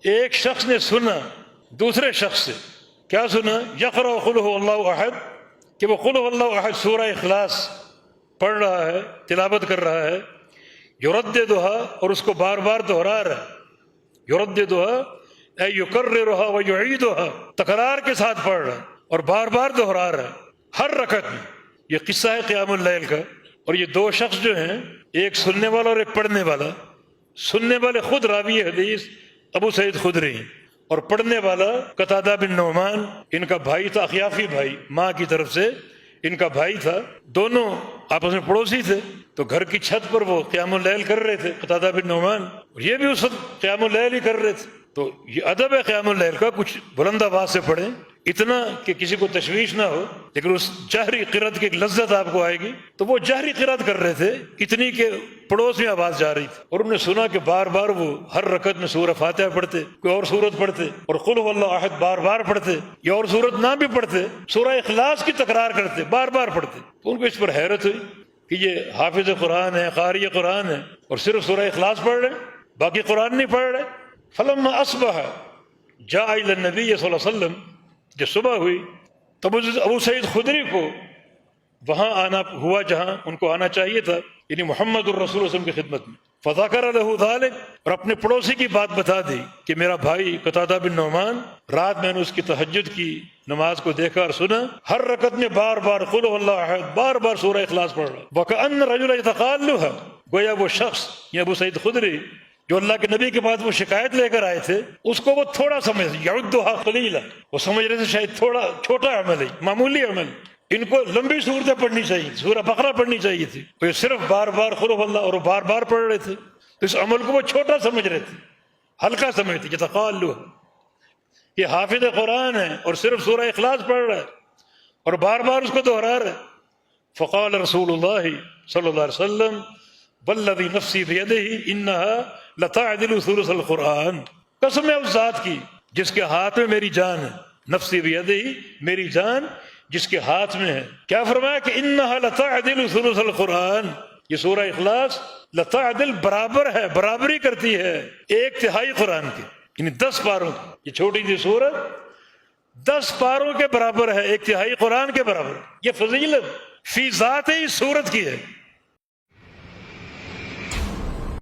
ایک شخص نے سنا دوسرے شخص سے، کیا سنا؟ یقرأ قل هو اللہ احد، کہ وہ قل هو اللہ احد سورہ اخلاص پڑھ رہا ہے، تلاوت کر رہا ہے، یرددها، اور اس کو بار بار دہرا رہا ہے، یرددها اے یکررها ویعیدها، تکرار کے ساتھ پڑھ رہا ہے اور بار بار دہرا رہا ہے ہر رکعت میں۔ یہ قصہ ہے قیام اللیل کا۔ اور یہ دو شخص جو ہیں، ایک سننے والا اور ایک پڑھنے والا، سننے والے خود راوی حدیث ابو سعید خدری ہیں، اور پڑھنے والا قتادہ بن نعمان، ان کا بھائی تھا، اخیافی بھائی، ماں کی طرف سے ان کا بھائی تھا، دونوں آپس میں پڑوسی تھے۔ تو گھر کی چھت پر وہ قیام اللیل کر رہے تھے، قتادہ بن نعمان، اور یہ بھی اس وقت قیام اللیل ہی کر رہے تھے۔ تو یہ ادب ہے قیام اللیل کا، کچھ بلند آواز سے پڑھیں، اتنا کہ کسی کو تشویش نہ ہو، لیکن اس جہری قرات کی ایک لذت آپ کو آئے گی۔ تو وہ جہری قرات کر رہے تھے، اتنی کہ پڑوس میں آواز جا رہی تھی، اور انہوں نے سنا کہ بار بار وہ ہر رکعت میں سورہ فاتحہ پڑھتے، کوئی اور سورت پڑھتے، اور قل هو اللہ احد بار بار پڑھتے، یا اور سورت نہ بھی پڑھتے، سورہ اخلاص کی تکرار کرتے، بار بار پڑھتے۔ تو ان کو اس پر حیرت ہوئی کہ یہ حافظ قرآن ہے، قاری قرآن ہے، اور صرف سورہ اخلاص پڑھ رہے ہیں، باقی قرآن نہیں پڑھ رہے۔ فلما اصبح جاء الى النبی صلی اللہ علیہ وسلم، جب صبح ہوئی تو ابو سعید خدری کو وہاں آنا ہوا جہاں ان کو آنا چاہیے تھا، یعنی محمد الرسول صلی اللہ علیہ وسلم کی خدمت میں۔ فذکر له ذلك، اور اپنے پڑوسی کی بات بتا دی کہ میرا بھائی قتادہ بن نعمان، رات میں نے اس کی تہجد کی نماز کو دیکھا اور سنا، ہر رکعت میں بار بار قل هو اللہ احد، بار بار سورہ اخلاص پڑھ رہا۔ وکأن رجلا یتقالها، گویا وہ شخص یہ ابو سعید خدری جو اللہ کے نبی کے پاس وہ شکایت لے کر آئے تھے، اس کو وہ تھوڑا سمجھ، یعدها قلیلا، وہ سمجھ رہے تھے شاید تھوڑا چھوٹا عمل ہے، معمولی عمل، ان کو لمبی صورتیں پڑھنی چاہیے، سورہ بقرہ پڑھنی چاہیے تھی، تو یہ صرف بار بار قل هو اللہ، اور وہ بار بار پڑھ رہے تھے، تو اس عمل کو وہ چھوٹا سمجھ رہے تھے، ہلکا سمجھتے، یتقالها، یہ حافظ قرآن ہے اور صرف سورہ اخلاص پڑھ رہا ہے اور بار بار اس کو دہرا رہا ہے۔ فقال رسول اللہ صلی اللہ علیہ وسلم والذی نفسی بیدہ انہا لتعدل ثلث القرآن، قسم ہے اس ذات کی جس کے ہاتھ میں میری جان ہے، نفسی بیدہ، میری جان جس کے ہاتھ میں ہے۔ کیا فرمایا کہ انہا لتعدل ثلث القرآن، یہ سورہ اخلاص لتعدل برابر ہے، برابری کرتی ہے ایک تہائی قرآن کے، یعنی 10 پاروں کی، یہ چھوٹی سی سورت 10 پاروں کے برابر ہے، ایک تہائی قرآن کے برابر۔ یہ فضیلت فی ذات ہی سورت کی ہے۔